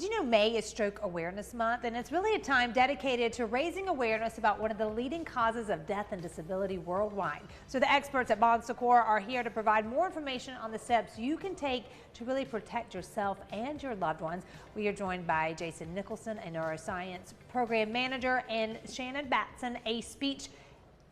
Did you know May is Stroke Awareness Month, and it's really a time dedicated to raising awareness about one of the leading causes of death and disability worldwide. So the experts at Secours are here to provide more information on the steps you can take to really protect yourself and your loved ones. We are joined by Jason Nicholson, a neuroscience program manager, and Shannon Batson, a speech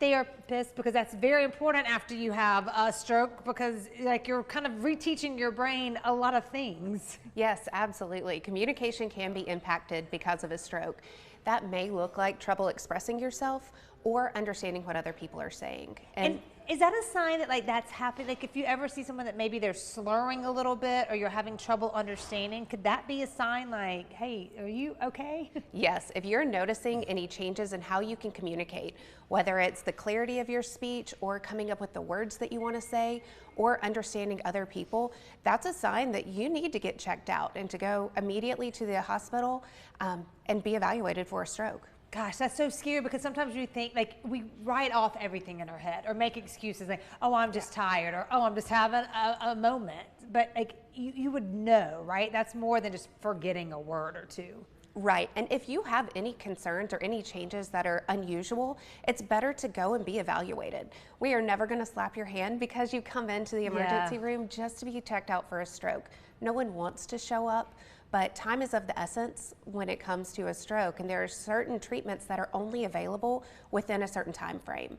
therapist, because that's very important after you have a stroke, because like you're kind of reteaching your brain a lot of things. Yes, absolutely. Communication can be impacted because of a stroke. That may look like trouble expressing yourself or understanding what other people are saying. And is that a sign that that's happening? Like if you ever see someone that maybe they're slurring a little bit or you're having trouble understanding, could that be a sign like, hey, are you okay? Yes, if you're noticing any changes in how you can communicate, whether it's the clarity of your speech or coming up with the words that you want to say or understanding other people, that's a sign that you need to get checked out and to go immediately to the hospital and be evaluated for a stroke. Gosh, that's so scary, because sometimes we think, we write off everything in our head or make excuses like, oh, I'm just tired, or oh, I'm just having a moment. But you would know, right? That's more than just forgetting a word or two. Right, and if you have any concerns or any changes that are unusual, it's better to go and be evaluated. We are never going to slap your hand because you come into the emergency room just to be checked out for a stroke. No one wants to show up, but time is of the essence when it comes to a stroke, and there are certain treatments that are only available within a certain time frame.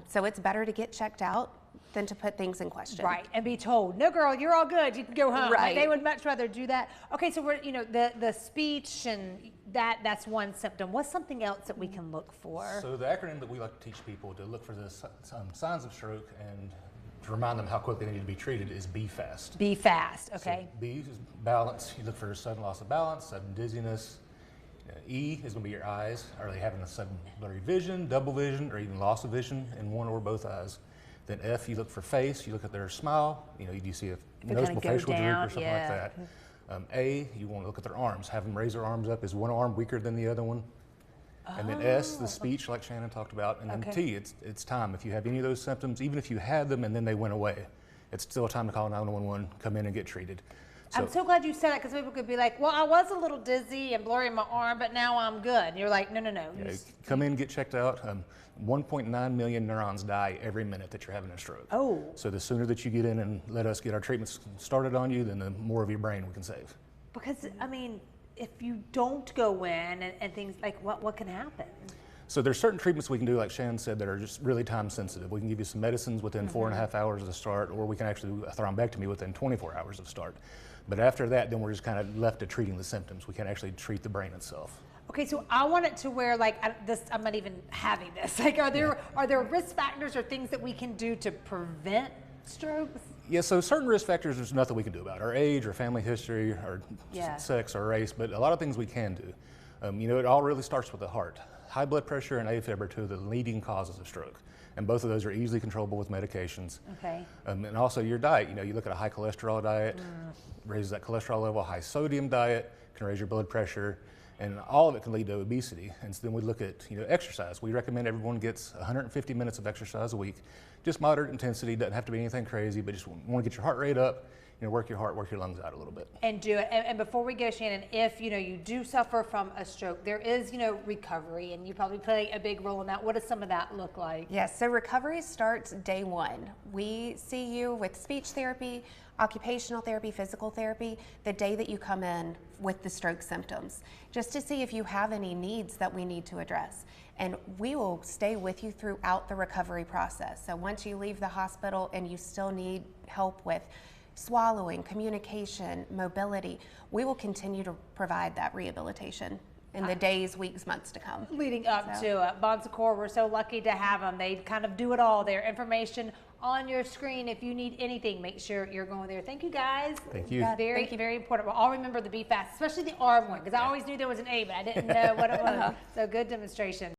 So it's better to get checked out than to put things in question. Right, and be told, no girl, you're all good, you can go home. Right. They would much rather do that. Okay, so we're, the speech and that's one symptom. What's something else that we can look for? So the acronym that we like to teach people to look for the signs of stroke and to remind them how quickly they need to be treated is be fast. Be fast, okay. So B is balance. You look for sudden loss of balance, sudden dizziness. E is going to be your eyes. Are they having a sudden blurry vision, double vision, or even loss of vision in one or both eyes? Then F, you look for face. You look at their smile. Do you see a noticeable facial droop or something like that? A, you want to look at their arms. Have them raise their arms up. Is one arm weaker than the other one? And then S, the speech, like Shannon talked about. And then T, it's time. If you have any of those symptoms, even if you had them and then they went away, it's still time to call 911, come in and get treated. I'm so glad you said that, because people could be like, well, I was a little dizzy and blurry in my arm, but now I'm good. And you're like, no. Yeah, come in, get checked out. 1.9 million neurons die every minute that you're having a stroke. Oh. So the sooner that you get in and let us get our treatments started on you, then the more of your brain we can save. Because, if you don't go in and things like, what can happen? So there's certain treatments we can do, like Shannon said, that are just really time sensitive. We can give you some medicines within 4.5 hours of the start, or we can actually do a thrombectomy within 24 hours of start. But after that, then we're just kind of left to treating the symptoms. We can't actually treat the brain itself. Okay, so I want it to where I'm not even having this. Are there risk factors or things that we can do to prevent strokes? Yeah, so certain risk factors, there's nothing we can do about. Our age, our family history, our sex, our race, but a lot of things we can do. It all really starts with the heart. High blood pressure and AFib are two of the leading causes of stroke, and both of those are easily controllable with medications. Okay. And also your diet. You look at a high cholesterol diet, raises that cholesterol level. High sodium diet can raise your blood pressure, and all of it can lead to obesity. And so then we look at exercise. We recommend everyone gets 150 minutes of exercise a week, just moderate intensity. Doesn't have to be anything crazy, but just want to get your heart rate up. Work your heart, work your lungs out a little bit. And do it. And before we go, Shannon, if you do suffer from a stroke, there is recovery, and you probably play a big role in that. What does some of that look like? Yes, so recovery starts day one. We see you with speech therapy, occupational therapy, physical therapy, the day that you come in with the stroke symptoms, just to see if you have any needs that we need to address. And we will stay with you throughout the recovery process. So once you leave the hospital and you still need help with swallowing, communication, mobility, we will continue to provide that rehabilitation in the days, weeks, months to come. Leading up to Secours, we're so lucky to have them. They kind of do it all. Their information on your screen. If you need anything, make sure you're going there. Thank you, guys. Thank you. Very important. We'll all remember the be fast, especially the arm one, because I always knew there was an A, but I didn't know what it was. So good demonstration.